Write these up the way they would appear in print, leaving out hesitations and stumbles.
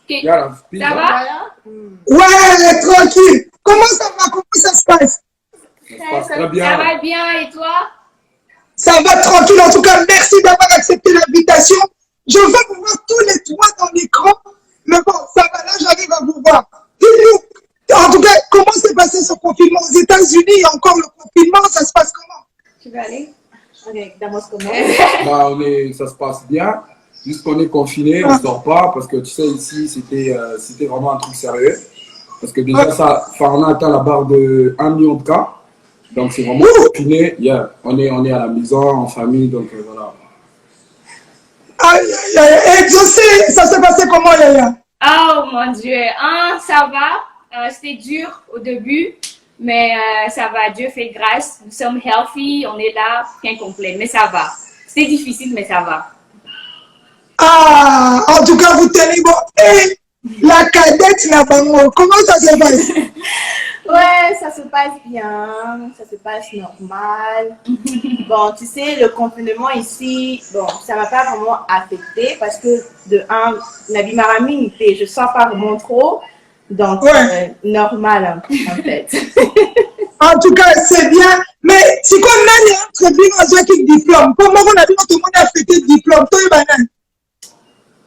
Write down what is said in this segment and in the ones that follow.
Okay. Ça va? Ouais, tranquille. Comment ça va? Comment ça se passe? Ça va bien et toi? Ça va tranquille. En tout cas, merci d'avoir accepté l'invitation. Je veux vous voir tous les trois dans l'écran. Mais bon, ça va, là, j'arrive à vous voir. Dites-nous, en tout cas, comment s'est passé ce confinement aux États-Unis? Il y a encore le confinement, ça se passe comment? Tu veux aller? Ok, Damos, comment? Ça se passe bien. Juste qu'on est confiné, on ne sort pas parce que tu sais, ici, c'était vraiment un truc sérieux. Parce que déjà, on a atteint la barre de 1 million de cas. Donc, c'est vraiment confiné. Yeah. On est à la maison, en famille, donc voilà. Exaucé, ça s'est passé comment, Yaya? Oh mon Dieu, ça va. C'était dur au début, mais ça va. Dieu fait grâce. Nous sommes healthy, on est là, bien complet, mais ça va. C'était difficile, mais ça va. Ah, en tout cas, vous tenez bon. Et la cadette n'a pas mort. Comment ça se passe? Ouais, ça se passe bien, ça se passe normal. Bon, tu sais, le confinement ici, bon, ça m'a pas vraiment affecté parce que de un, Nabi Marami, je sens pas vraiment trop, donc normal en fait. En tout cas, c'est bien. Mais si on a un diplôme, comment on a dit que tout le monde a fait le diplôme? Toi,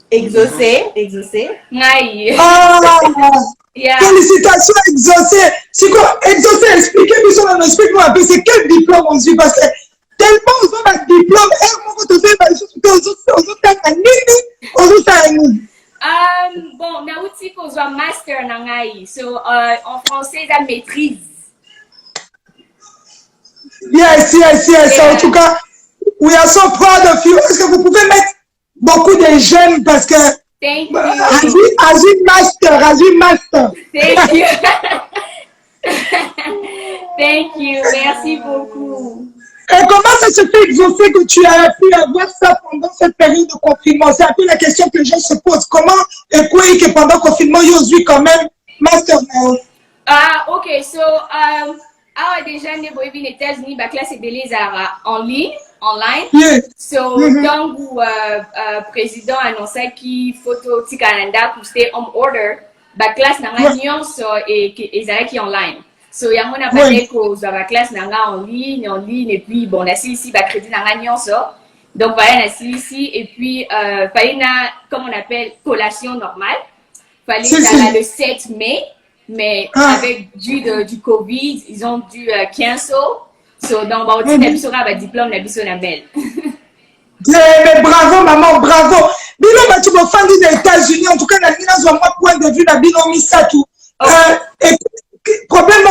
Exaucé. Yeah. Félicitations, exaucé. Si quoi, exaucé, expliquez-nous, explique-moi un peu, c'est quel diplôme on suit parce que tellement on a un diplôme, et moi, quand on fait bon, na outil qu'on soit master nangai. So, en français, la maîtrise. Yes. Yeah. En tout cas, we are so proud of you. Est-ce que vous pouvez mettre beaucoup de jeunes parce que Thank you. Azim master. Thank you. Thank you. Merci beaucoup. Et comment ça se fait, exaucé, que tu as pu avoir ça pendant cette période de confinement? C'est un peu la question que les gens se posent. Comment et quoi que pendant le confinement, ils ont eu quand même master? Ok, so, déjà, nous avons vu les États-Unis, la classe est les en ligne, online. Yeah. So, donc, le président a annoncé qu'il faut tout le Canada pour stay home order, la classe n'a pas et online. So, il y a pas de la classe en ligne, et puis, bon, on a ici, le crédit n'a pas ça. Donc, voilà, on a ici, et puis, fallait, comme on appelle, collation normale. Fallait, le 7 mai. Mais avec du Covid, ils ont dû cancel. So, donc, on a dit diplôme, on a dit mail. Mais bravo, maman, bravo. Bilo, tu me fais des États-Unis. En tout cas, on a un point de vue de Bilo Misatou. Problème,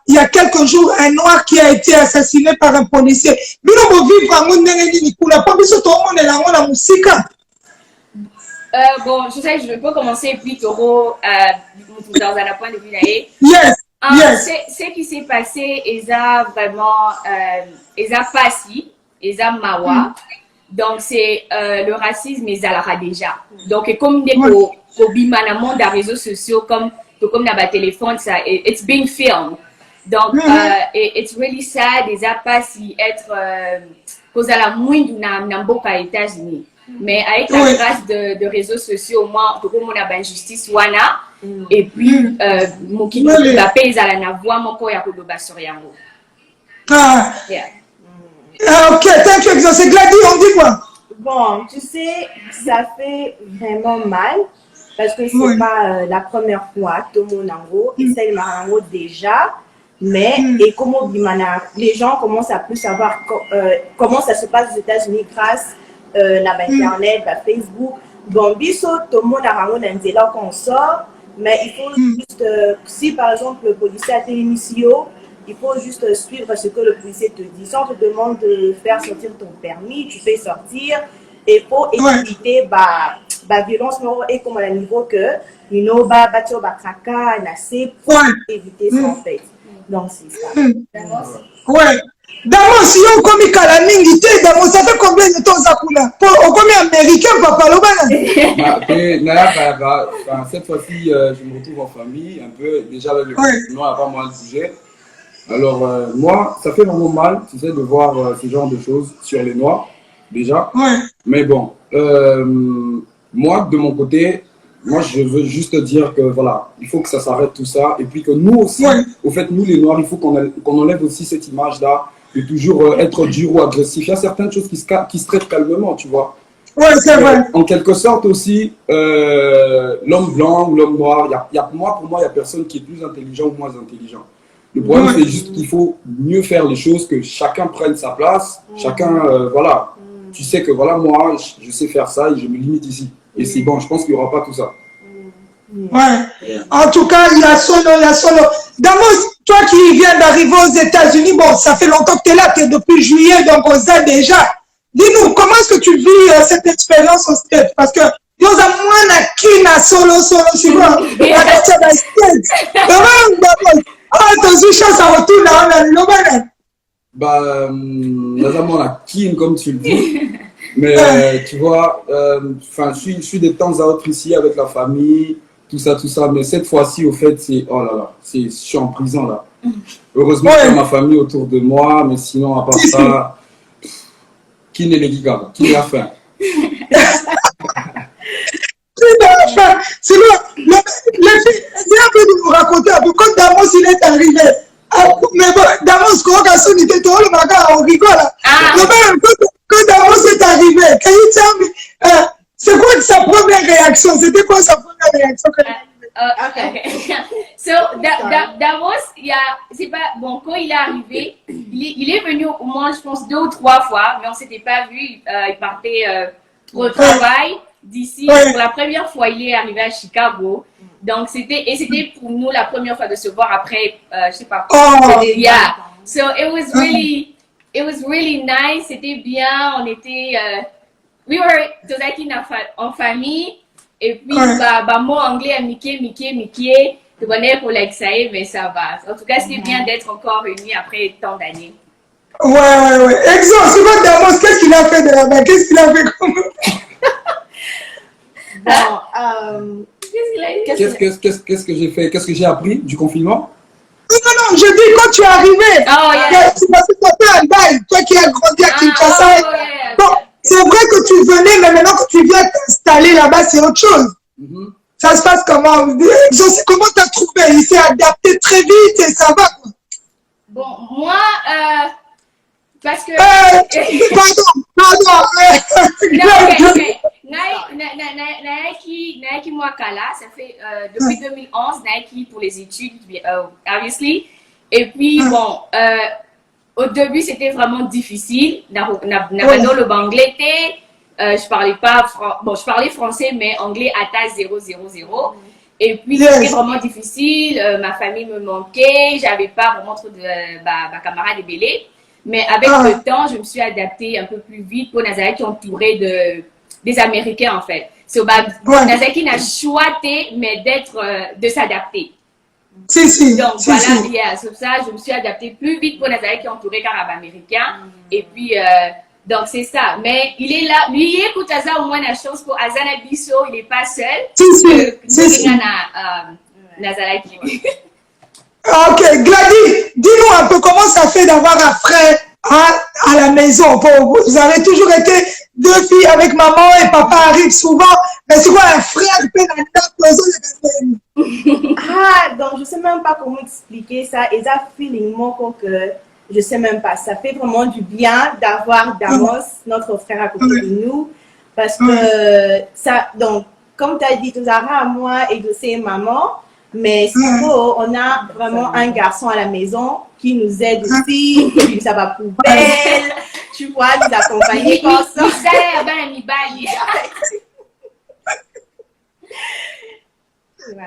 il y a quelques jours, un noir qui a été assassiné par un policier. Bilo, vous vivez vraiment dans pas besoin de tout le monde est là, on a musique. Bon, je sais que je peux commencer plus tôt dans un point de vue d'ailleurs. Yes. Ce qui s'est passé, ils ont vraiment, ils ont passé, ils ont mawa. Donc, c'est le racisme, ils ont déjà. Donc, comme des monde des réseaux sociaux, comme dans le téléphone, ça, it's being filmed. Donc, it's really sad, ils ont passé être, cause à la moindre dans les États-Unis. Mais avec la grâce de réseaux sociaux, au moins, on a une justice wana. Et puis, mon qui la paix à la voix, mon corps, il y a que de sur yango. Ok, thank you, c'est Gladys, on dit quoi? Bon, tu sais, ça fait vraiment mal parce que c'est pas la première fois que mon ango, essaye marango déjà. Mais, et comment les gens commencent à plus savoir comment ça se passe aux États-Unis grâce à Internet, à Facebook. Bon, biso, tout le monde a ramené un délai qu'on sort, mais il faut juste, si par exemple le policier a été initié, il faut juste suivre ce que le policier te dit. Si on te demande de faire sortir ton permis, tu fais sortir. Et il faut éviter la violence et comme à niveau que, you know, battre kraka, pour éviter ça en fait. Donc c'est ça. Ouais. D'abord, si on commis Kalamingi, d'abord, ça fait combien de temps ça pour là? On commis américain, papa, cette fois-ci, je me retrouve en famille, un peu, déjà avec le confinement, pas mal de sujets. Alors, moi, ça fait vraiment mal, tu sais, de voir ce genre de choses sur les Noirs, déjà. Mais bon, moi, de mon côté, moi, je veux juste dire que voilà, il faut que ça s'arrête tout ça. Et puis que nous aussi, au fait, nous les Noirs, il faut qu'on enlève aussi cette image-là de toujours être dur ou agressif. Il y a certaines choses qui se traitent calmement, tu vois. Oui, c'est vrai. En quelque sorte aussi, l'homme blanc ou l'homme noir, pour moi, il n'y a personne qui est plus intelligent ou moins intelligent. Le problème, c'est juste qu'il faut mieux faire les choses, que chacun prenne sa place, chacun, voilà. Tu sais que voilà, moi, je sais faire ça et je me limite ici. Et c'est bon, je pense qu'il n'y aura pas tout ça. Ouais. En tout cas, il y a son nom. Damos, toi qui viens d'arriver aux États-Unis, bon, ça fait longtemps que tu es là, tu es depuis juillet, donc on sait déjà. Dis-nous, comment est-ce que tu vis cette expérience au States? Parce que nous avons moins qui na solo, tu vois. Ah, ton chance à retour là, on a le bah, nous avons la kin, comme tu le dis. Mais tu vois, je suis de temps à autre ici avec la famille, tout ça. Mais cette fois-ci, au fait, c'est, oh là là, je suis en prison là. Heureusement qu'il y a ma famille autour de moi, mais sinon, à part ça, qui n'est les gigas, qui n'a faim? C'est le c'est un peu de vous raconter un peu quand Damos il est arrivé. Mais bon, Damos, quand on était tout le matin, on rigole. Quand Damos est arrivé, can you tell me, c'est quoi sa première réaction? C'était quoi sa première réaction quand il est arrivé? Okay. So, Damos, c'est pas, bon, quand il est arrivé, il est venu au moins, je pense, 2 ou 3 fois, mais on s'était pas vu. Il partait au travail d'ici. Pour la première fois, il est arrivé à Chicago. Donc, c'était pour nous la première fois de se voir après, je sais pas. Yeah. So, it was really nice. C'était bien. On était, we were Tozaki en famille. Et puis, moi, anglais, Mickey. Tu connais pour l'exaïe, mais ça va. En tout cas, c'était bien d'être encore réunis après tant d'années. Ouais. Exemple, c'est quoi Damos? Qu'est-ce qu'il a fait de là-bas? Qu'est-ce qu'il a fait comme... Bon, Qu'est-ce que j'ai fait? Qu'est-ce que j'ai appris du confinement? Non, je dis quand tu es arrivé. C'est parce que tu as fait un bail, toi qui as grandi à Kinshasa. Bon, c'est vrai que tu venais, mais maintenant que tu viens t'installer là-bas, c'est autre chose. Ça se passe comment? Comment tu as trouvé? Il s'est adapté très vite et ça va, quoi. Bon, moi, parce que... Pardon. Nike Mwakala, ça fait depuis 2011, Nike pour les études, obviously. Et puis, bon, au début, c'était vraiment difficile. Le anglais, je parlais pas, je parlais français, mais anglais à 000. Et puis, c'était vraiment difficile. Ma famille me manquait. J'avais pas vraiment trop de ma camarade Bélé. Mais avec le temps, je me suis adaptée un peu plus vite pour Nazareth qui est entouré des Américains, en fait. Nazareth n'a choisi, mais de s'adapter. Donc, voilà, sur ça, je me suis adaptée plus vite pour Nazareth qui est entouré d'Arabes-Américains. Et puis, donc, c'est ça. Mais il est là. Lui, il écoute Aza au moins la chance pour Azana Bisso, il n'est pas seul. Nazareth. Ok, Gladys, dis-nous un peu comment ça fait d'avoir un frère à la maison. Vous avez toujours été 2 filles avec maman et papa arrive souvent. Mais c'est quoi un frère donc je sais même pas comment expliquer ça. Et ça feeling que je sais même pas. Ça fait vraiment du bien d'avoir Damos, notre frère à côté de nous. Parce que ça, donc, comme tu as dit, Tozara, moi et Dossé maman. Mais surtout, on a vraiment un garçon à la maison qui nous aide aussi, qui nous a poubelle, tu vois, nous accompagner comme ça.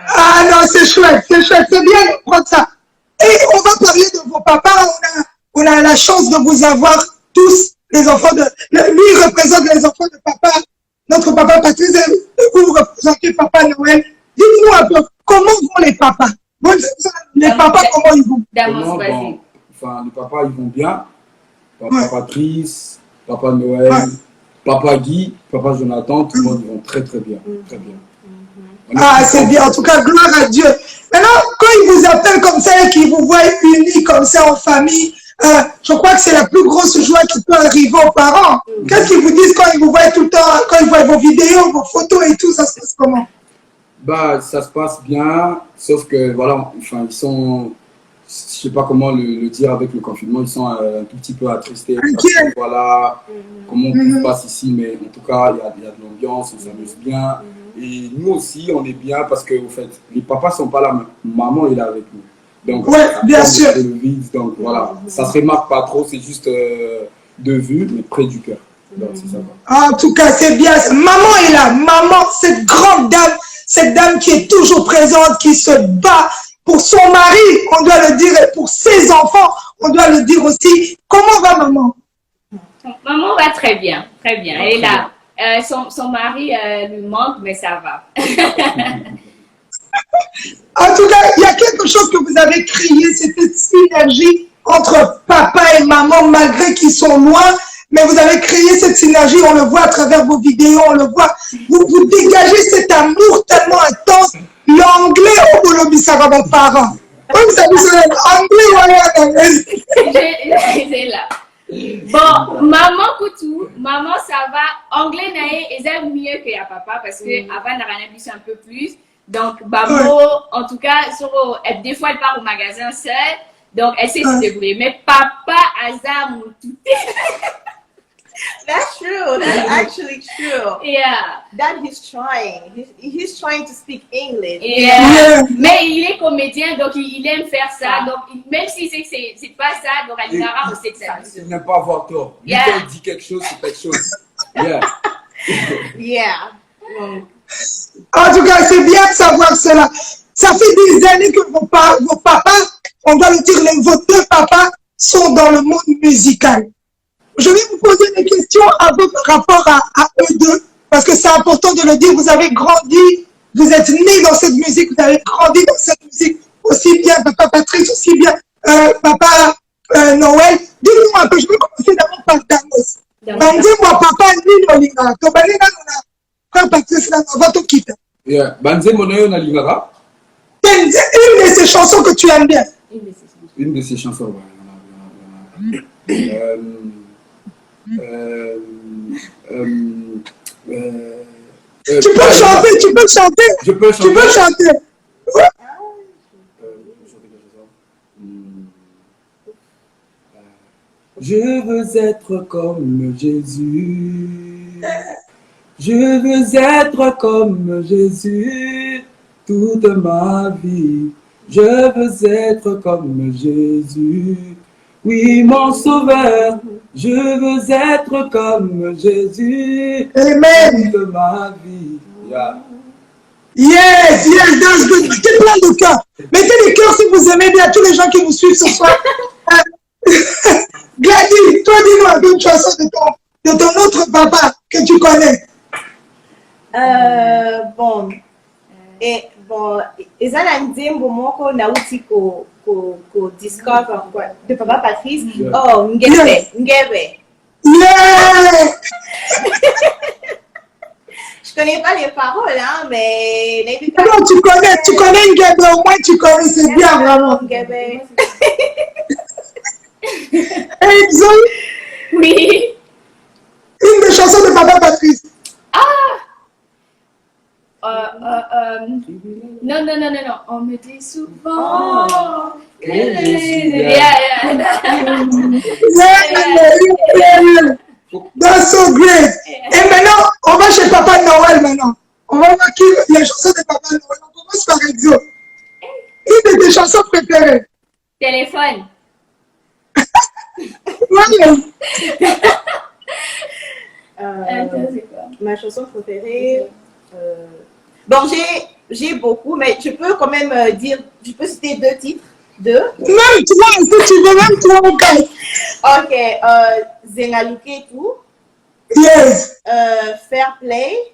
Ah non, c'est chouette, c'est bien de prendre ça. Et on va parler de vos papas. On a la chance de vous avoir tous, les enfants de... Lui représente les enfants de papa, notre papa Patrice, vous représentez papa Noël. Dites-nous un peu, comment vont les papas? Les papas, comment ils vont? Les papas, ils vont bien. Papa Patrice, papa Noël, papa Guy, papa Jonathan, tout le monde, ils vont très très bien. Très bien. C'est bien, en tout cas, gloire à Dieu. Maintenant, quand ils vous appellent comme ça et qu'ils vous voient unis comme ça en famille, je crois que c'est la plus grosse joie qui peut arriver aux parents. Qu'est-ce qu'ils vous disent quand ils vous voient tout le temps, quand ils voient vos vidéos, vos photos et tout, ça se passe comment? Bah, ça se passe bien, sauf que voilà, enfin, ils sont, je sais pas comment le dire avec le confinement, ils sont un tout petit peu attristés. Parce que, voilà, comment tout se passe ici, mais en tout cas, il y a de l'ambiance, on s'amuse bien. Et nous aussi, on est bien parce que, au fait, les papas sont pas là, mais maman est là avec nous. Donc, ouais, bien sûr. Le vide, donc voilà, ça se remarque pas trop, c'est juste de vue, mais près du cœur. Donc, c'est ça. En tout cas, c'est bien. Maman est là. Maman, cette grande dame, cette dame qui est toujours présente, qui se bat pour son mari, on doit le dire, et pour ses enfants, on doit le dire aussi. Comment va maman? Maman va très bien, très bien. Elle est là. Son mari lui manque, mais ça va. En tout cas, il y a quelque chose que vous avez créé, cette synergie entre papa et maman, malgré qu'ils sont loin, mais vous avez créé cette synergie, on le voit à travers vos vidéos, on le voit. Vous dégagez cet amour tellement intense. L'anglais au Bolobi, ça va vos parents. Comme ça, vous savez, anglais, voilà. C'est là. Bon, maman Koutou, maman ça va. Anglais naé, ils aiment mieux que ya papa parce que avant n'a plus un peu plus. Donc, Babo, en tout cas, des fois elle part au magasin seule, donc elle sait se débrouiller. Mais papa, Azar, Moutouté. That's true. That's actually true. Yeah. That he's trying. He's trying to speak English. Yeah. Mais il est comédien, donc il aime faire ça. Donc, même s'il sait que c'est pas ça, donc Alinara, on sait que c'est ça. Il n'aime pas avoir tort. Yeah. Quand il dit quelque chose, c'est quelque chose. Yeah. Yeah. En tout cas, c'est bien de savoir cela. Ça fait des années que vos papas, on doit le dire, vos deux papas sont dans le monde musical. Je vais vous poser des questions un peu par rapport à eux deux, parce que c'est important de le dire. Vous avez grandi, vous êtes né dans cette musique, vous avez grandi dans cette musique, aussi bien papa Patrice, aussi bien papa Noël. Dis-nous un peu, je vais commencer d'abord par Danos. Dis-moi, papa, Nino Lina, Tobalina, quand Patrice va te quitter. Yeah. Banze Monoyo na Lingara. Une de ces chansons que tu aimes bien. Une de ces chansons, ouais. Tu peux chanter, tu peux chanter. Je peux chanter. Tu peux chanter. Ouais. Je veux être comme Jésus. Je veux être comme Jésus toute ma vie. Je veux être comme Jésus. Oui, mon sauveur, je veux être comme Jésus. Amen. Toute ma vie. Yeah. Yes, that's good. Mettez plein de cœurs. Mettez les cœurs si vous aimez bien tous les gens qui vous suivent ce soir. Gladys, toi dis-nous un peu une chanson de ton autre papa que tu connais. Bon. Et bon, eza na nzembo moko nauti ko discover de papa Patrice. Oh, Ngebe, Ngebe. Yeah! Je connais pas les paroles, hein, mais non, tu connais Ngebe, au moins tu connais, c'est bien vraiment. Ngebe. Enzo? Oui. Une des chansons de papa Patrice. Non. On me dit souvent. That's so great. Et maintenant, on va chez Papa Noël maintenant. On va voir les chansons de Papa Noël. On commence par Enzo. Une de tes chansons préférées. Téléphone. Ma chanson préférée. Bon, j'ai beaucoup, mais je peux quand même dire, je peux citer deux titres. Deux. Même toi, si tu veux, même toi, ok. Ok, Zengaluke et tout. Yes. Fair Play.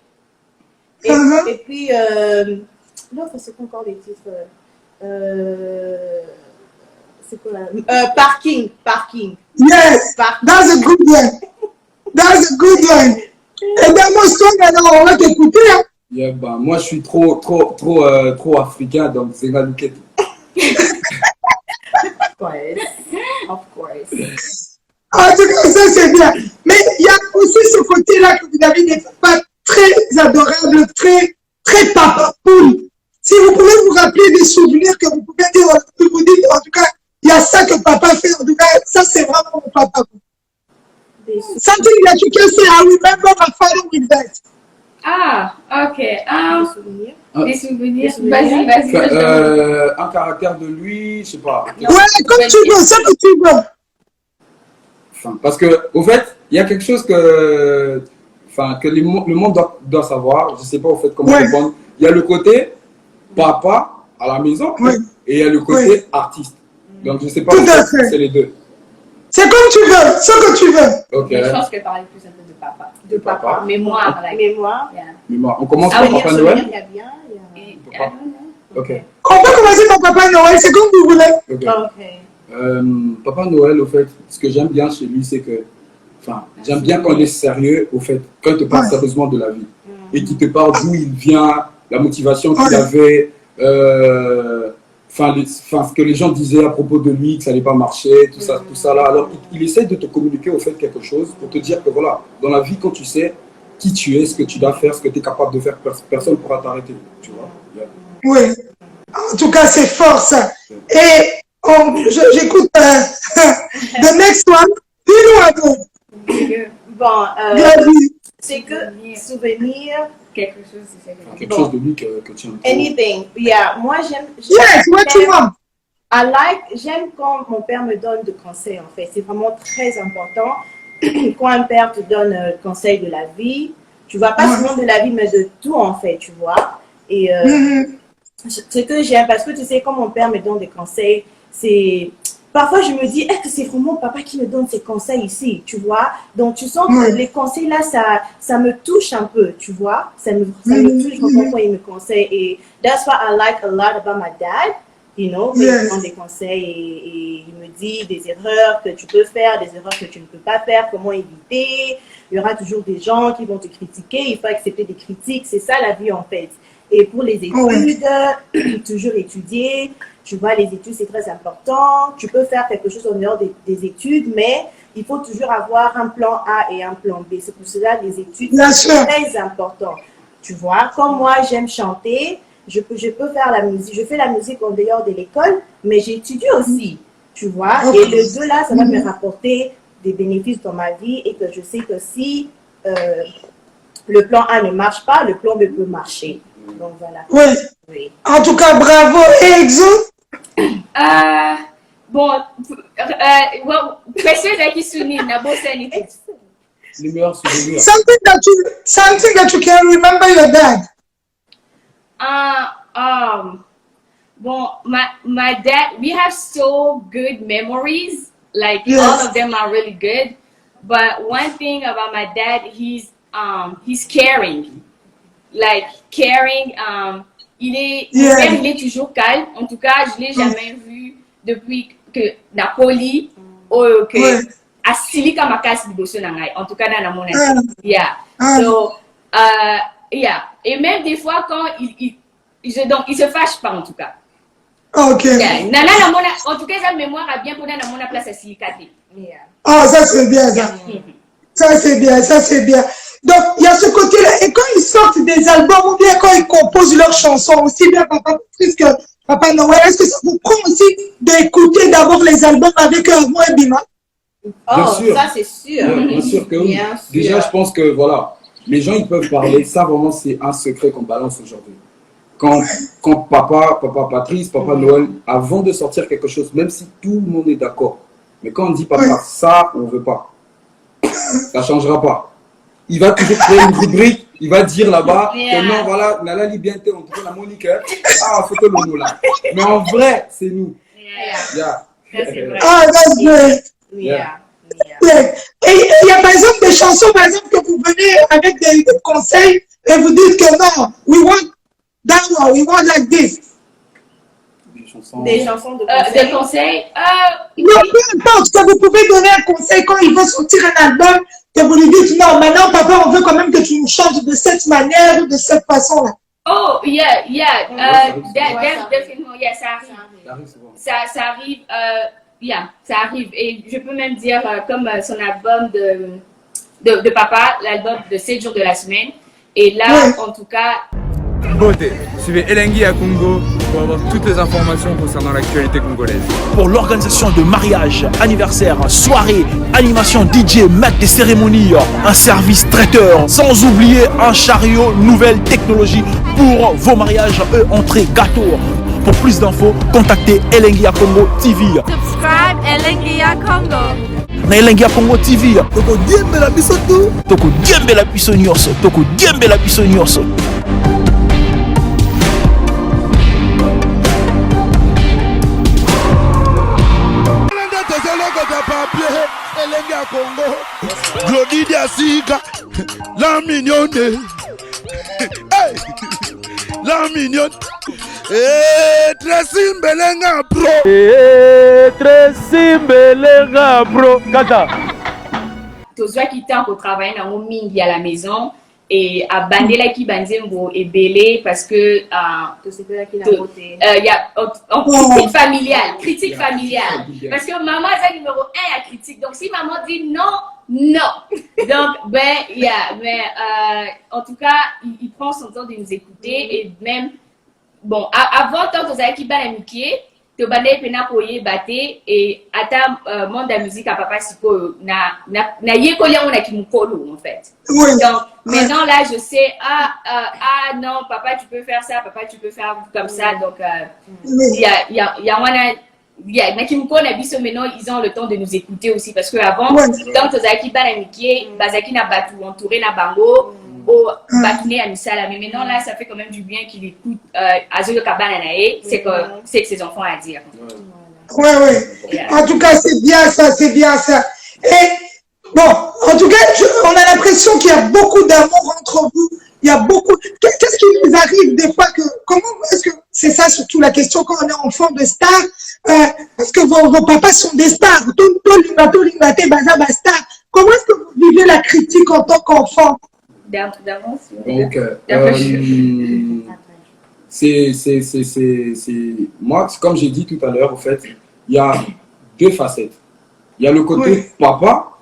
Et puis, non, c'est quoi encore les titres? C'est quoi là? Parking. Yes. That's a good one. That's a good one. Et dans mon son, alors, on va t'écouter. Hein? Yeah, bah, moi, je suis trop africain, donc c'est Zengaluke. Ouais. Of course. En tout cas, ça c'est bien. Mais il y a aussi ce côté-là que vous avez des papas très adorables, très, très papa poule. Si vous pouvez vous rappeler des souvenirs que vous pouvez dire, vous dites, en tout cas, il y a ça que papa fait, en tout cas, ça c'est vraiment mon papa. Something that you can say, I remember my father with that. Ah, ok. Des souvenirs. souvenirs. Vas-y. Un caractère de lui, je sais pas. Ouais, comme tu veux, ça que tu veux. Enfin, parce que, au fait, il y a quelque chose que, enfin, que le monde doit savoir. Je sais pas, au fait, comment répondre. Il y a le côté papa à la maison et il y a le côté artiste. Donc, je sais pas, c'est les deux. C'est comme tu veux, ce que tu veux. Ok. Mais je pense que parler plus un peu de papa. De papa. Mémoire. Like, Mémoire. yeah. Mémoire. On commence Ah, par oui, Papa Souvenir, Noël. il y a bien. Il y a... Et, Papa. Ok. On peut commencer par Papa Noël, c'est comme vous voulez. Ok. Ok. Papa Noël, au fait, ce que j'aime bien chez lui, c'est que, enfin, j'aime bien quand il est sérieux, au fait, quand il te parle sérieusement de la vie et qu'il te parle d'où il vient, la motivation qu'il avait, enfin, ce que les gens disaient à propos de lui, que ça n'allait pas marcher, tout ça là. Alors, il essaie de te communiquer, au fait, quelque chose pour te dire que voilà, dans la vie, quand tu sais qui tu es, ce que tu dois faire, ce que tu es capable de faire, personne ne pourra t'arrêter, tu vois. Yeah. Oui. En tout cas, c'est fort ça. Et j'écoute the next one. Dis-nous un peu. Bon, Gabi. c'est que souvenir. quelque chose, c'est Quelque chose de lui que tu aimes. Anything. Yeah. Moi, j'aime. Yes, what you want? J'aime quand mon père me donne des conseils, en fait. C'est vraiment très important. Quand un père te donne conseil de la vie, tu vois, pas seulement de la vie, mais de tout, en fait, tu vois. Et ce que j'aime, parce que tu sais, quand mon père me donne des conseils, c'est... Parfois, je me dis, est-ce que c'est vraiment papa qui me donne ces conseils ici, tu vois? Donc, tu sens que les conseils là, ça me touche un peu, tu vois? Ça me touche vraiment quand il me conseille. Et that's what I like a lot about my dad. You know, il me donne des conseils et il me dit des erreurs que tu peux faire, des erreurs que tu ne peux pas faire, comment éviter. Il y aura toujours des gens qui vont te critiquer, il faut accepter des critiques, c'est ça la vie en fait. Et pour les études, toujours étudier, tu vois, les études c'est très important. Tu peux faire quelque chose en dehors des études, mais il faut toujours avoir un plan A et un plan B. C'est pour cela que les études c'est très important. Tu vois, comme moi j'aime chanter, je peux faire la musique, je fais la musique en dehors de l'école, mais j'étudie aussi, tu vois. Et les deux là, ça va me rapporter des bénéfices dans ma vie et que je sais que si le plan A ne marche pas, le plan B peut marcher. Donc voilà. Oui. En tout cas, bravo. Et Exo? Bon, précieuse à qui souligne, n'a beau sanité. Les meilleurs souvenirs. Something that you can remember your dad. Well, my dad, we have so good memories. Like all of them are really good. But one thing about my dad, he's caring. Like caring. Il est toujours calme. En tout cas, je l'ai jamais vu depuis que Napoli ou que Asili Kamakas Liboso Nangai. En tout cas, dans mon avis. Yeah. So, yeah. Et même des fois, quand il se fâche pas, en tout cas. Ok. Yeah. Nana, en tout cas, sa mémoire a bien posé dans mon place à Silikate. Yeah. Ah, ça c'est bien, ça. Ça c'est bien, ça c'est bien. Donc, il y a ce côté-là. Et quand ils sortent des albums ou bien quand ils composent leurs chansons, aussi bien Papa Patrice que Papa Noël, est-ce que ça vous prend aussi d'écouter d'abord les albums avec moi et Bima? Oh, ça c'est sûr. Bien sûr que oui. Déjà, je pense que voilà, les gens ils peuvent parler. Ça vraiment, c'est un secret qu'on balance aujourd'hui. Quand Papa Patrice, Papa Noël, avant de sortir quelque chose, même si tout le monde est d'accord, mais quand on dit Papa, ça, on ne veut pas. Ça ne changera pas. Il va toujours créer une rubrique, il va dire là-bas que non, voilà, Nala Libiente, on trouve la Monique, photo le mot là. Mais en vrai, c'est nous. Ah, that's great. Et il y a par exemple des chansons, par exemple, que vous venez avec des conseils et vous dites que non, we want that one, we want like this. Des chansons de conseils. Non, peu importe, que vous pouvez donner un conseil quand il veut sortir un album, que vous lui dites non, maintenant papa, on veut quand même que tu nous chantes de cette manière ou de cette façon-là. Oh, definitely, yeah, ça arrive. Ça arrive. ça arrive. Et je peux même dire, comme son album de papa, l'album de 7 jours de la semaine. Et là, en tout cas... Beauté, suivez Elengi à Congo pour avoir toutes les informations concernant l'actualité congolaise. Pour l'organisation de mariage, anniversaire, soirée, animation DJ, maître des cérémonies, un service traiteur, sans oublier un chariot nouvelle technologie pour vos mariages, entrée, gâteau. Pour plus d'infos, contactez Elengi à Congo TV. Subscribe Elengi à Congo. Na Elengi à Congo TV. Toko diembe la biso tu. Toko diembe la biso nyonso. Toko diembe la biso nyonso. Elengi à Congo. Glody Diasiga. La mignonne. Hey. La mignonne. Tracy Mbelenga Pro. Tracy Mbelenga Pro. Kata. Tozwa qui tente au travail dans mon mingi à la maison et à Bandela qui banzembo et belé parce que il y a en critique familiale parce que maman c'est numéro 1 à critique, donc si maman dit non donc mais en tout cas il prend son temps de nous écouter et même bon avant tant aux qui ban amitié te bandé pena koye baté et ata monde de musique à papa siko na yekolia on a qui mukolo en fait. Donc maintenant là je sais non papa tu peux faire ça, papa tu peux faire comme ça, donc il y a na qui mukona biso maintenant ils ont le temps de nous écouter aussi parce que avant tant aux qui ban amitié bazaki na batu entouré na bango au bâtonnet à Misala, mais maintenant là ça fait quand même du bien qu'il écoute Azolo Kabananae, c'est que ses enfants à dire. Oui. En tout cas, c'est bien ça. Et bon, en tout cas, on a l'impression qu'il y a beaucoup d'amour entre vous. Il y a beaucoup. Qu'est-ce qui nous arrive des fois comment est-ce que c'est ça surtout la question quand on est enfant de star, parce que vos papas sont des stars. Tout star. Comment est-ce que vous vivez la critique en tant qu'enfant? Donc, moi, comme j'ai dit tout à l'heure, en fait, il y a deux facettes. Il y a le côté papa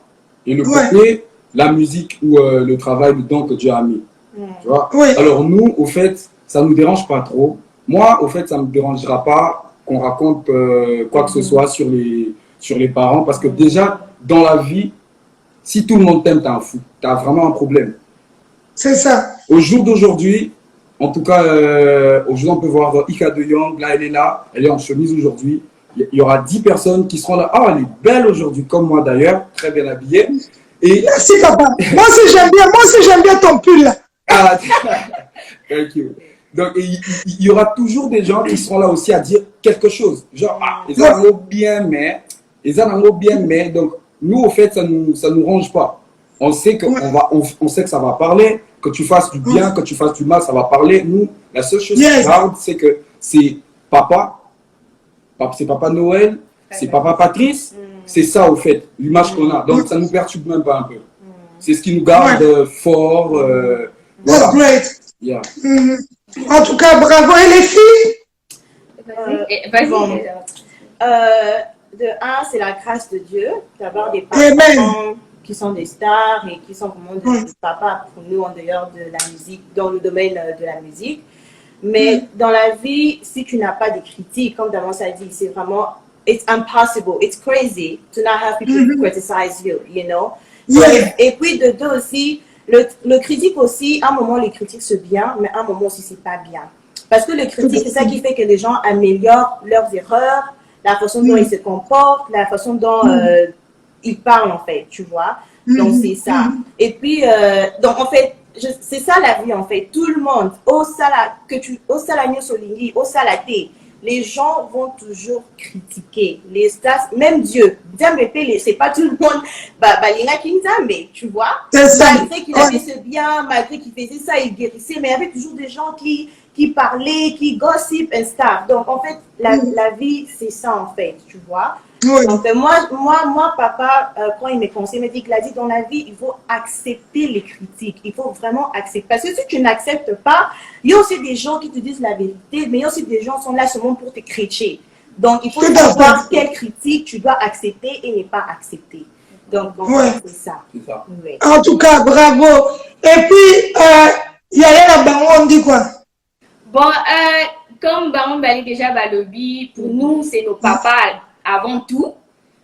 et le côté la musique ou le travail, le don que Dieu a mis. Tu vois? Alors nous, au fait, ça ne nous dérange pas trop. Moi, au fait, ça ne me dérangera pas qu'on raconte quoi que ce soit sur les parents, parce que déjà, dans la vie, si tout le monde t'aime, t'es un fou. T'as vraiment un problème. C'est ça. Au jour d'aujourd'hui, en tout cas, aujourd'hui, on peut voir Ika de Young, là, elle est là, elle est en chemise aujourd'hui. Il y aura 10 personnes qui seront là. Ah, elle est belle aujourd'hui, comme moi d'ailleurs, très bien habillée. Et... Merci, papa. Moi aussi, j'aime bien ton pull. Ah, thank you. Donc, il y aura toujours des gens qui seront là aussi à dire quelque chose. Genre, ils en ont bien, mais. Donc, nous, au fait, ça nous ronge pas. On sait que on sait que ça va parler, que tu fasses du bien, que tu fasses du mal, ça va parler. Nous, la seule chose qui garde, c'est que c'est papa Noël, c'est papa Patrice, c'est ça au fait, l'image qu'on a. Donc ça ne nous perturbe même pas un peu. C'est ce qui nous garde fort. That's great. Yeah. En tout cas, bravo. Et les filles? De un, c'est la grâce de Dieu d'avoir des parents qui sont des stars et qui sont vraiment des papas pour nous en dehors de la musique, dans le domaine de la musique. Mais dans la vie, si tu n'as pas de critiques, comme Damas a dit, c'est vraiment, it's impossible, it's crazy to not have people criticize you, you know. Et puis de deux aussi, le critique aussi, à un moment les critiques c'est bien, mais à un moment aussi c'est pas bien. Parce que le critique, c'est ça qui fait que les gens améliorent leurs erreurs, la façon dont ils se comportent, la façon dont ils parlent en fait, tu vois. Donc c'est ça. Et puis, donc en fait, c'est ça la vie en fait. Tout le monde, au salagno solingi, au salaté, les gens vont toujours critiquer. Les stars, même Dieu, c'est pas tout le monde, tu vois. Malgré qu'il avait ce bien, malgré qu'il faisait ça, il guérissait, mais il y avait toujours des gens qui parlaient, qui gossip et stuff. Donc en fait, la vie, c'est ça en fait, tu vois. Donc moi, papa, quand il me conseille, il me dit qu'il a dit dans la vie, il faut accepter les critiques. Il faut vraiment accepter. Parce que si tu n'acceptes pas, il y a aussi des gens qui te disent la vérité, mais il y a aussi des gens qui sont là seulement pour te critiquer. Donc, il faut savoir quelle critique tu dois accepter et ne pas accepter. Donc, c'est ça. Oui. En tout cas, bravo. Et puis, Yaya Bango, on dit quoi? Bon, comme Baron Bali déjà lobby, pour nous, c'est nos papas avant tout.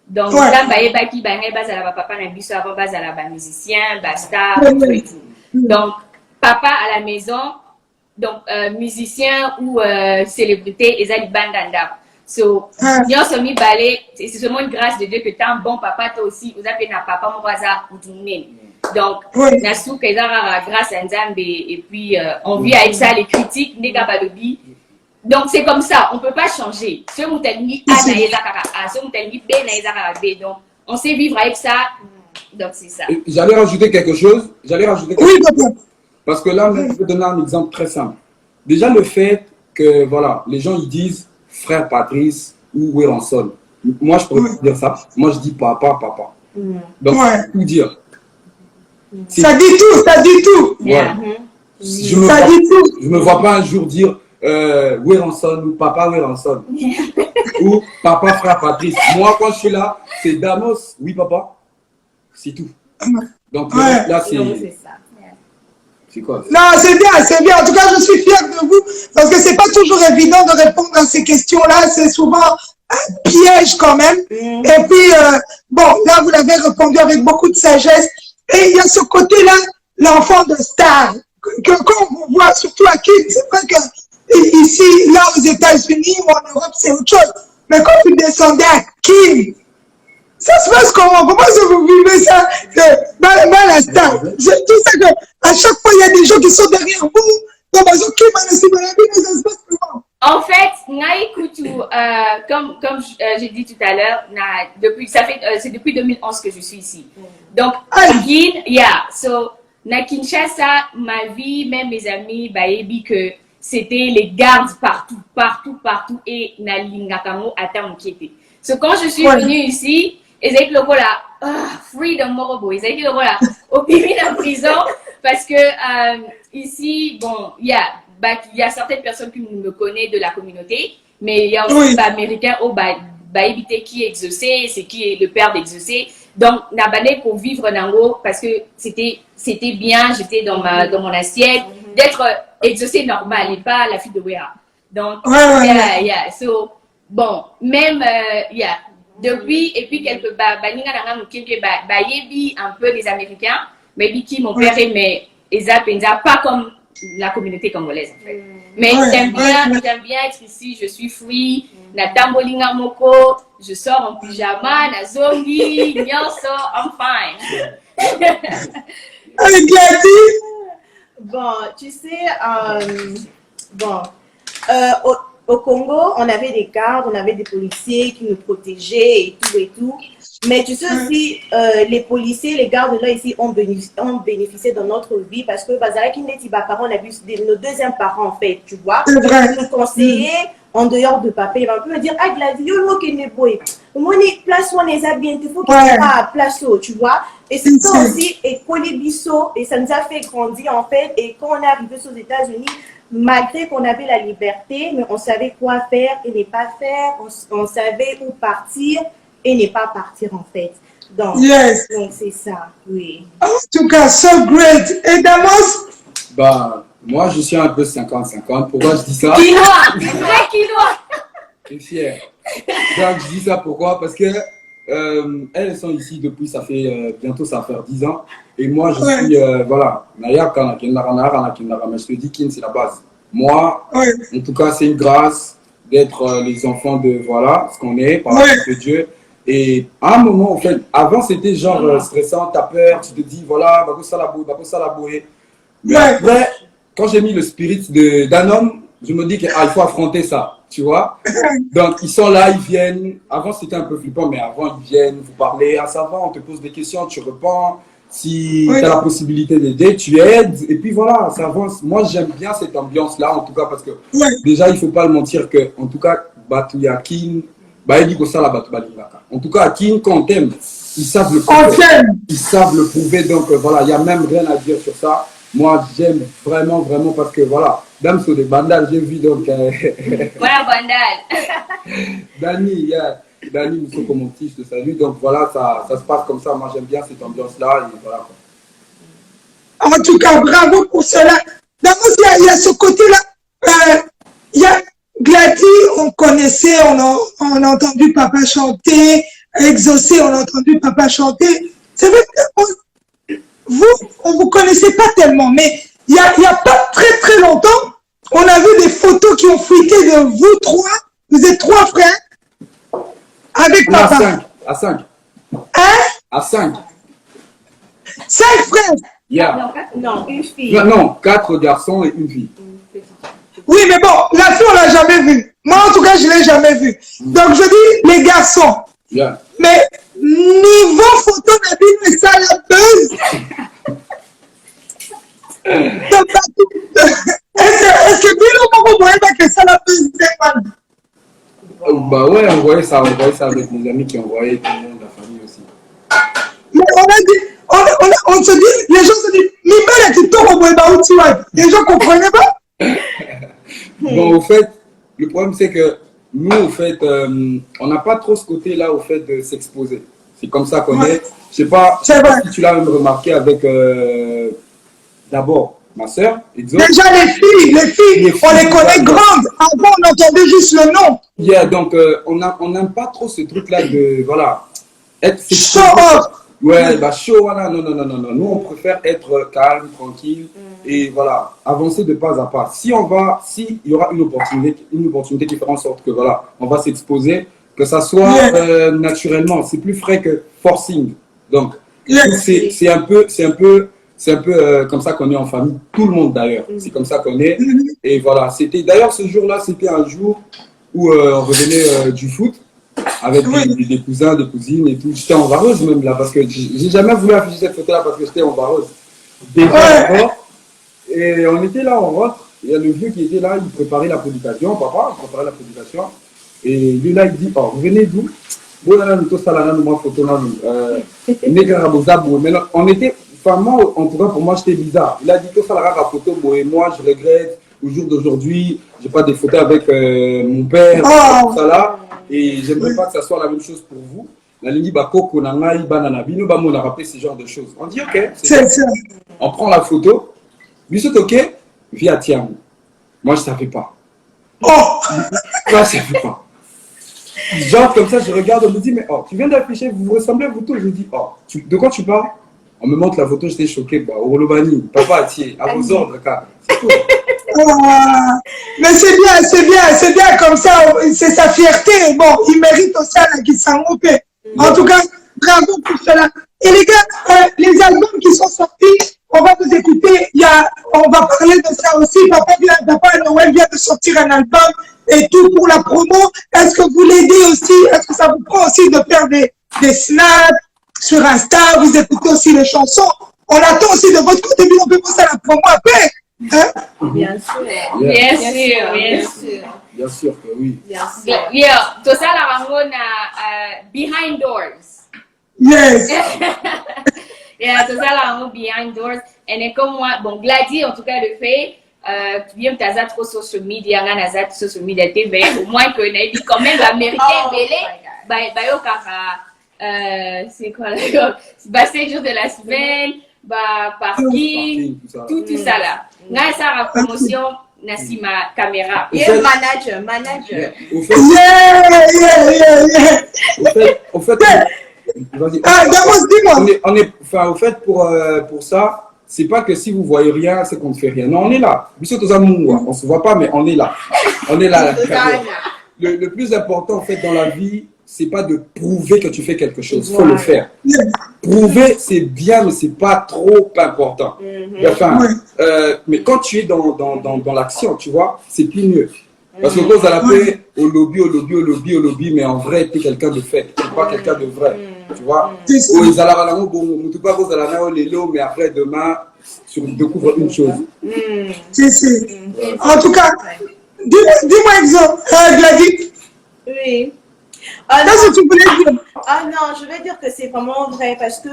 Donc, là, Baki Bangé, Bazala, papa, Nabiso, avant Bazala, musicien, Basta, tout et tout. Donc, papa à la maison, donc, musicien ou célébrité, Ezali Bandanda. So, Nyon Somi Balé, c'est seulement une grâce de Dieu que t'as un bon papa, toi aussi, vous avez un papa, mon voisin, ou tout le monde. Donc, Nassou, Kaizara, grâce à Nzambe, et puis, on vit avec ça, les critiques, Nega Balobi. Donc, c'est comme ça, on ne peut pas changer. Ce Moutelmi A, Naïzakara A, ce Moutelmi B, Naïzakara B. Donc, on sait vivre avec ça. Donc, c'est ça. J'allais rajouter quelque chose. Oui, papa. Parce que là, je vais donner un exemple très simple. Déjà, le fait que, voilà, les gens, ils disent frère Patrice ou Wéranson. Moi, je pourrais dire ça. Moi, je dis papa. Donc, tout dire. Ça dit tout, ça dit tout. Ouais. Je ne me vois pas un jour dire Wéranson ou papa Wéranson. Ou papa frère Patrice. Moi, quand je suis là, c'est Damos. Oui, papa. C'est tout. Donc, là, c'est ça. C'est quoi? Non, c'est bien, c'est bien. En tout cas, je suis fière de vous parce que c'est pas toujours évident de répondre à ces questions-là. C'est souvent un piège quand même. Et puis, bon, là, vous l'avez répondu avec beaucoup de sagesse. Et il y a ce côté-là, l'enfant de star, que quand on vous voit, surtout à Kin, c'est vrai que ici, là, aux États-Unis ou en Europe, c'est autre chose. Mais quand vous descendez à Kin, ça se passe comment? Comment est-ce que vous vivez ça dans la star? C'est tout ça que, à chaque fois, il y a des gens qui sont derrière vous. Ça se passe comment? En fait, comme j'ai dit tout à l'heure, c'est depuis 2011 que je suis ici. Donc, na Kinshasa, ma vie, même mes amis, baébi que c'était les gardes partout et na lingakamo ata mkiete. So quand je suis venue ici, Ezaïk Logo là, freedom morobo, Ezaïk Logo là, au pays de la prison, parce que ici, bon, il y a certaines personnes qui me connaissent de la communauté, mais il y a aussi des Américains au Baïbité qui exaucé, c'est qui est le père d'exaucé. Donc, Nabane pour vivre Nango, parce que c'était bien, j'étais dans mon assiette, d'être exaucé normal et pas la fille de Wéa. Donc, so, bon, même, depuis, et puis quelques un peu les Américains, mais qui mon père aimait Eza Penza, pas comme la communauté congolaise en fait. Mais j'aime bien être ici, je suis free, na tambolinga moko, je sors en pyjama, na zongi, nyonso, I'm fine. Avec Gladys? Bon, tu sais, au Congo, on avait des gardes, on avait des policiers qui nous protégeaient et tout. Mais tu sais aussi, les policiers, les gardes là ici ont bénéficié de notre vie parce que Bazara Kinetiba, parents, on a vu nos deuxièmes parents en fait, tu vois. C'est vrai. Nous conseiller en dehors de papa, il va me dire, ah Gladys, yo qui n'est pas, moi place on les a bien, il faut qu'il y ait pas place tu vois. Et c'est ça aussi, et Kolibiso, et ça nous a fait grandir en fait. Et quand on est arrivé aux États-Unis, malgré qu'on avait la liberté, mais on savait quoi faire et ne pas faire, on savait où partir et ne pas partir en fait. Donc, donc c'est ça, oui. En tout cas, so great. Et Damos? Bah, moi je suis un peu 50-50. Pourquoi je dis ça? Quinoa! Vrai quinoa! Je suis fier. Donc je dis ça pourquoi? Parce que elles sont ici depuis, ça fait bientôt ça va faire 10 ans. Et moi je suis, voilà, mais je te dis Kin, c'est la base. Moi, en tout cas, c'est une grâce d'être les enfants de, voilà, ce qu'on est, par la grâce de Dieu. Et à un moment, en fait, avant c'était genre stressant, t'as peur, tu te dis, voilà, va ça la bouée. Mais après, quand j'ai mis le spirit d'un homme, je me dis qu'il faut affronter ça, tu vois. Donc, ils sont là, ils viennent. Avant, c'était un peu flippant, mais avant, ils viennent vous parler. Ah, ça va, on te pose des questions, tu réponds. Si tu as la possibilité d'aider, tu aides. Et puis voilà, ça avance. Moi, j'aime bien cette ambiance-là, en tout cas, parce que déjà, il ne faut pas le mentir que, en tout cas, Batuyakin, en tout cas, à Kin, quand on t'aime, ils savent le prouver. Ils savent le prouver, donc voilà, il n'y a même rien à dire sur ça. moi, j'aime vraiment, vraiment, parce que voilà, Dame sur des bandages, j'ai vu donc. Voilà, bandal. Dani, Dani, nous sommes comme mon petit, je te salue. Donc voilà, ça se passe comme ça. Moi, j'aime bien cette ambiance-là. Et voilà, quoi. En tout cas, bravo pour cela. D'abord, il y a ce côté-là. Il y a Gladys, on connaissait, on a entendu papa chanter. Exaucé, on a entendu papa chanter. C'est vrai que on vous connaissait pas tellement, mais il y a pas très très longtemps, on a vu des photos qui ont fuité de vous trois. Vous êtes trois frères avec papa. À 5. Hein? À 5. 5 frères. Yeah. Non, une fille. Non, 4 garçons et une fille. Oui, mais bon, la fille, on l'a jamais vue. Moi, en tout cas, je l'ai jamais vue. Donc, je dis les garçons. Yeah. Mais niveau photo, Nadine, mais ça la buzz. Est-ce que Bilo Moko voyait pas que ça la buzz Bah ouais, on voyait ça avec mes amis qui envoyaient tout le monde, la famille aussi. Mais on a dit, on se dit, les gens se disent, Mibel est tout au Boéba. Les gens comprenaient pas. Bon, au fait, le problème c'est que nous, au fait, on n'a pas trop ce côté-là, au fait, de s'exposer. C'est comme ça qu'on est. Je sais pas si tu l'as même remarqué avec, d'abord, ma soeur, Exo. Déjà, les filles, on les connaît grandes. Avant, on entendait juste le nom. Yeah, donc, on n'aime pas trop ce truc-là de, voilà, être show off. Ouais, bah show, voilà, non. Nous, on préfère être calme, tranquille, et voilà, avancer de pas à pas. S'il y aura une opportunité qui fera en sorte que, voilà, on va s'exposer, que ça soit naturellement, c'est plus frais que forcing. Donc, c'est un peu comme ça qu'on est en famille, tout le monde d'ailleurs, c'est comme ça qu'on est. Et voilà, d'ailleurs ce jour-là, c'était un jour où on revenait du foot avec des cousins, des cousines et tout. J'étais en vareuse même là, parce que j'ai jamais voulu afficher cette photo-là parce que j'étais en vareuse. Et on était là, on rentre, il y a le vieux qui était là, il préparait la prédication, papa, il préparait la prédication. Et lui là, il dit, oh, vous venez d'où? On était, enfin moi, en tout cas pour moi, j'étais bizarre. Il a dit que ça la photo, et moi je regrette, au jour d'aujourd'hui, j'ai pas des photos avec mon père, tout ça là, et j'aimerais pas que ça soit la même chose pour vous. La ligne Bakoko, Nangai, Banana, Bino, on a rappelé ce genre de choses. On dit ok, c'est ça. On prend la photo, lui c'est ok, via Tiam. Moi je savais pas. Moi je savais pas. Genre comme ça, je regarde, on me dit, mais oh, tu viens d'afficher, vous ressemblez à vous tous. Je dis, oh, de quoi tu parles? On me montre la photo, j'étais choqué. Bah, Orolobani, papa Atier, à vos ordres, car c'est tout. Mais c'est bien comme ça, c'est sa fierté. Bon, il mérite aussi à la Kisangopé. En tout cas, bravo pour cela. Et les gars, les albums qui sont sortis, on va vous écouter. On va parler de ça aussi. Papa Noël vient de sortir un album et tout pour la promo. Est-ce que vous l'aidez aussi? Est-ce que ça vous prend aussi de faire des snaps sur Insta? Vous écoutez aussi les chansons. On attend aussi de votre côté, on peut passer à la promo après. Hein? Bien sûr. Bien sûr que oui. Yeah, tout ça la ramon behind doors. Yes. Yeah, tout ça la ramon behind doors. Et comme moi, bon, Gladys en tout cas le fait. Bien t'as trop social media, on a social media TV. Au moins qu'on ait dit quand même l'américain belé. Bah c'est quoi là? Bah c'est le jour de la semaine. Bah parking, tout ça là. N'a ça la promotion nasi ma caméra. Et manager. Au fait, vas-y. Au fait pour ça. C'est pas que si vous voyez rien, c'est qu'on ne fait rien. Non, on est là. On se voit pas, mais on est là. On est là. Le plus important, en fait, dans la vie, c'est pas de prouver que tu fais quelque chose. Faut le faire. Prouver, c'est bien, mais c'est pas trop important. Enfin, mais quand tu es dans l'action, tu vois, c'est plus mieux. Parce que vous allez au lobby, mais en vrai, tu es quelqu'un de fait. Tu n'es pas quelqu'un de vrai. Tu vois? Mais après, demain, tu découvres une chose. En tout cas, dis-moi exemple, Gladys. Oui. Qu'est-ce que tu voulais dire? Ah non, je vais dire que c'est vraiment vrai parce que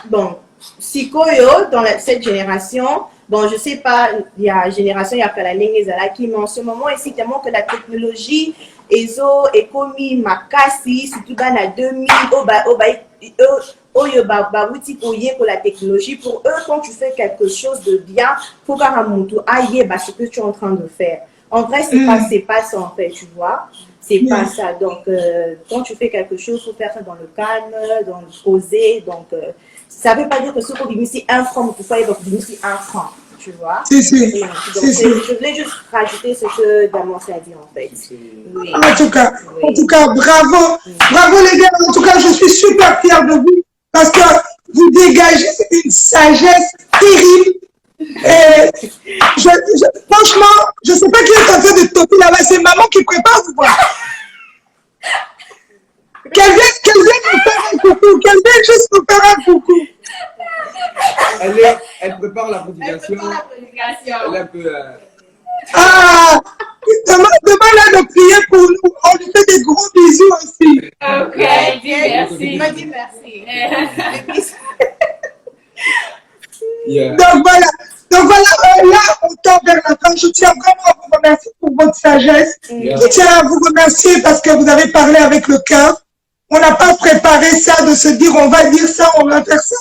bon, Sikoyo, dans cette génération, bon, je sais pas, il y a génération, il y a pas la Zalaki, mais en ce moment, ici, tellement que la technologie, Ezo, Ekomi, Makasi, surtout dans la 2000, pour la technologie, pour eux, quand tu fais quelque chose de bien, faut ce que tu es en train de faire. En vrai, c'est pas ça, en fait, tu vois. C'est pas ça. Donc, quand tu fais quelque chose, il faut faire ça dans le calme, dans le posé. Donc, ça ne veut pas dire que ce qu'on dit ici, un franc, pour faire ici un franc, tu vois. Si, si. Donc, je voulais juste rajouter ce que Damon a dit, en fait. Oui. En tout cas, bravo. Bravo les gars. En tout cas, je suis super fière de vous parce que vous dégagez une sagesse terrible. Et franchement, je ne sais pas qui est en train de toper là-bas. C'est maman qui prépare ou quoi? Qu'elle vienne nous faire un coucou. Qu'elle vienne juste nous faire un coucou. Elle prépare la prédication. Elle est un peu... Ah, demain là de prier pour nous. On lui fait des gros bisous aussi. Ok, merci. Merci. Yeah. Donc voilà, là on tend vers la fin. Je tiens vraiment à vous remercier pour votre sagesse. Je tiens à vous remercier parce que vous avez parlé avec le cœur. On n'a pas préparé ça de se dire on va dire ça, on va faire ça.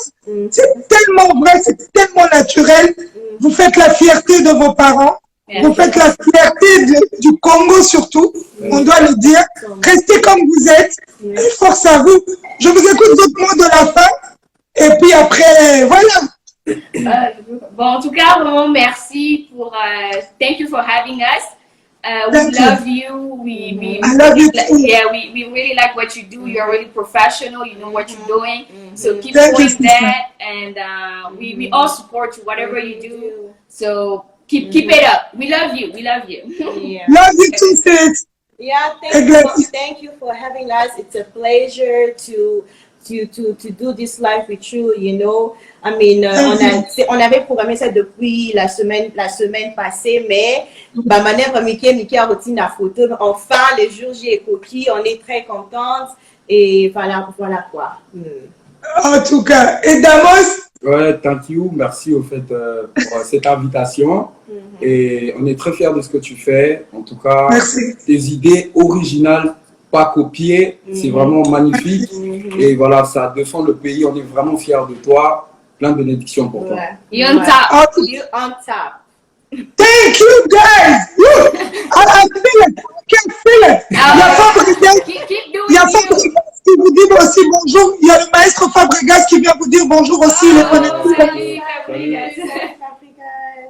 C'est tellement vrai, c'est tellement naturel. Vous faites la fierté de vos parents. Vous faites la fierté du Congo surtout. On doit le dire. Restez comme vous êtes. Et force à vous. Je vous écoute votre mot de la fin. Et puis après, voilà. Bon, en tout cas, vraiment merci pour. Thank you for having us. We love you. I love you too. Yeah, we really like what you do. You're really professional. You know what you're doing. So keep doing that, and we all support you, whatever you do. So keep it up. We love you. We love you. Yeah. Love you too, sis. Yeah, thank you for having us. It's a pleasure to do this live with you, you know. I mean, on avait programmé ça depuis la semaine passée, mais ma manière Mickey a retiré la photo. Enfin, les jours J coquille, on est très contente et voilà quoi. En tout cas, et Damos. Ouais, thank you, merci au fait pour cette invitation. Et on est très fiers de ce que tu fais. En tout cas, tes idées originales, pas copiées, c'est vraiment magnifique. Et voilà, ça défend le pays. On est vraiment fiers de toi. Plein de bénédictions pour toi. You on top. You on top. Thank you guys. Look, I feel it. I can feel it. Il y a Fabregas qui vous dit aussi bonjour. Il y a le maître Fabregas qui vient vous dire bonjour aussi.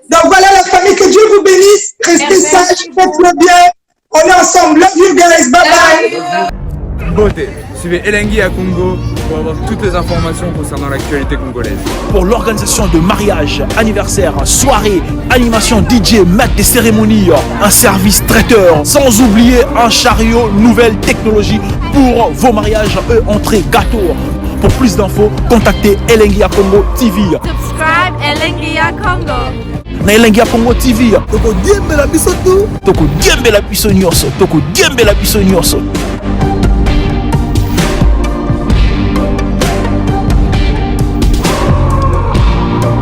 Donc voilà la famille, que Dieu vous bénisse. Restez sages, faites-le bien. On est ensemble. Love you guys. Bye bye. Beauté. Suivez Elengi à Congo pour avoir toutes les informations concernant l'actualité congolaise. Pour l'organisation de mariage, anniversaire, soirée, animation DJ, maître des cérémonies, un service traiteur, sans oublier un chariot, nouvelle technologie pour vos mariages, entrée, gâteau. Pour plus d'infos, contactez Elengi à Congo TV. Subscribe Elengi à Congo. Na Elengi à Congo TV. Toko diembela biso tu. Toko diembela biso nyonso.